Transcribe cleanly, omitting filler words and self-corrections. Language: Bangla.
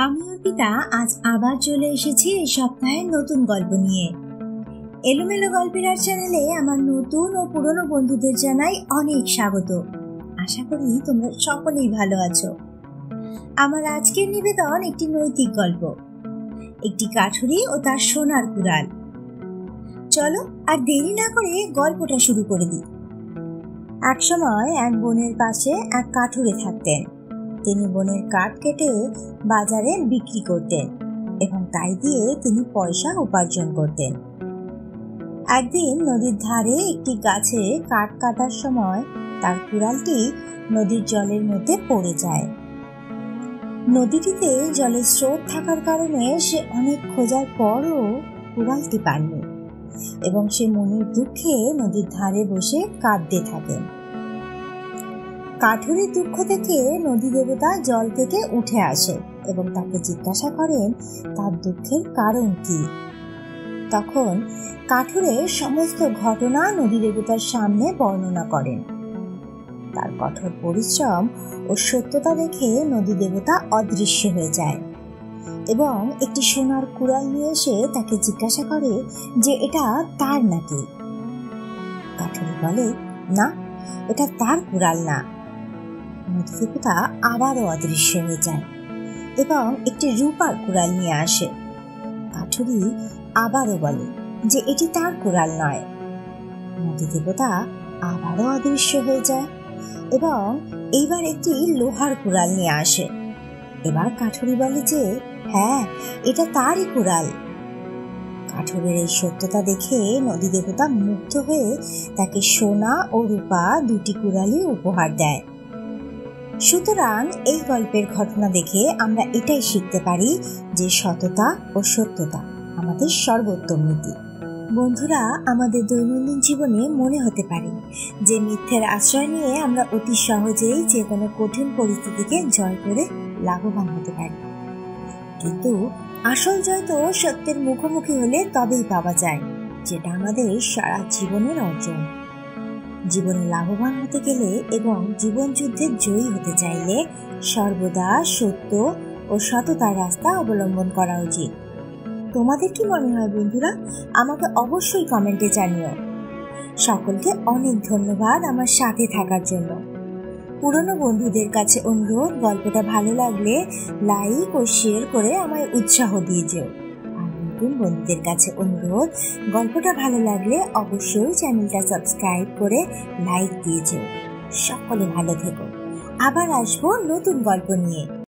আমি অর্পিতা আজ আবার চলে এসেছি এই সপ্তাহের নতুন গল্প নিয়ে। এলোমেলো গল্পের চ্যানেলে আমার নতুন ও পুরনো বন্ধুদের জানাই অনেক স্বাগত। আশা করি তোমরা সকলেই ভালো আছো। আমার আজকের নিবেদন একটি নৈতিক গল্প, একটি কাঠুরি ও তার সোনার কুড়াল। চলো আর দেরি না করে গল্পটা শুরু করে দিই। একসময় এক বনের পাশে এক কাঠুরে থাকতেন। তিনি বনের কাঠ কেটে বাজারে বিক্রি করতেন এবং তাই দিয়ে তিনি পয়সা উপার্জন করতেন। একদিন নদীর ধারে একটি গাছে কাঠ কাটার সময় তার কুড়ালটি নদীর জলের মধ্যে পড়ে যায়। নদীটিতে জলের স্রোত থাকার কারণে সে অনেক খোঁজার পরও কুড়ালটি পায়নি এবং সে মনের দুঃখে নদীর ধারে বসে কাঁদতে থাকেন। কাঠুরির দুঃখ দেখে নদী দেবতা জল থেকে উঠে আসে এবং তাকে জিজ্ঞাসা করেন তার দুঃখের কারণ কি। তখন কাঠুরের সমস্ত ঘটনা নদী দেবতার সামনে বর্ণনা করেন। তার কঠোর পরিশ্রম ও সত্যতা দেখে নদী দেবতা অদৃশ্য হয়ে যায় এবং একটি সোনার কুড়াল নিয়ে এসে তাকে জিজ্ঞাসা করে যে এটা তার নাকি। কাঠুরি বলে, না, এটা তার কুড়াল না। নদী দেবতা আবারও অদৃশ্য হয়ে যায় এবং একটি রূপার কুড়াল নিয়ে আসে। কাঠুরি আবারও বলে যে এটি তার কুড়াল নয়। নদী দেবতা আবারও অদৃশ্য হয়ে যায় এবং এইবার একটি লোহার কুড়াল নিয়ে আসে। এবার কাঠুরি বলে যে হ্যাঁ, এটা তারই কুড়াল। কাঠুরের এই সত্যতা দেখে নদী দেবতা মুগ্ধ হয়ে তাকে সোনা ও রূপা দুটি কুড়ালই উপহার দেয়। সুতরাং এই গল্পের ঘটনা দেখে আমরা এটাই শিখতে পারি যে সততা ও সত্যতা আমাদের সর্বোত্তম নীতি। বন্ধুরা, আমাদের দৈনন্দিন জীবনে মনে হতে পারে যে মিথ্যের আশ্রয় নিয়ে আমরা অতি সহজেই যে কোনো কঠিন পরিস্থিতিকে জয় করে লাভবান হতে পারি, কিন্তু আসল জয় তো সত্যের মুখোমুখি হলে তবেই পাওয়া যায়, যেটা আমাদের সারা জীবনের অর্জন। জীবনে লাভবান হতে গেলে এবং জীবন যুদ্ধে জয়ী হতে চাইলে সর্বদা সত্য ও সততার রাস্তা অবলম্বন করা উচিত। তোমাদের কি মনে হয় বন্ধুরা? আমাকে অবশ্যই কমেন্টে জানিও। সকলকে অনেক ধন্যবাদ আমার সাথে থাকার জন্য। পুরনো বন্ধুদের কাছে অনুরোধ, গল্পটা ভালো লাগলে লাইক ও শেয়ার করে আমায় উৎসাহ দিয়ে যেও। আর নতুন বন্ধুদের কাছে অনুরোধ, গল্পটা ভালো লাগলে অবশ্যই চ্যানেলটা সাবস্ক্রাইব করে লাইক দিয়ে যেও। সকলে ভালো থেকো। আবার আসবো নতুন গল্প নিয়ে।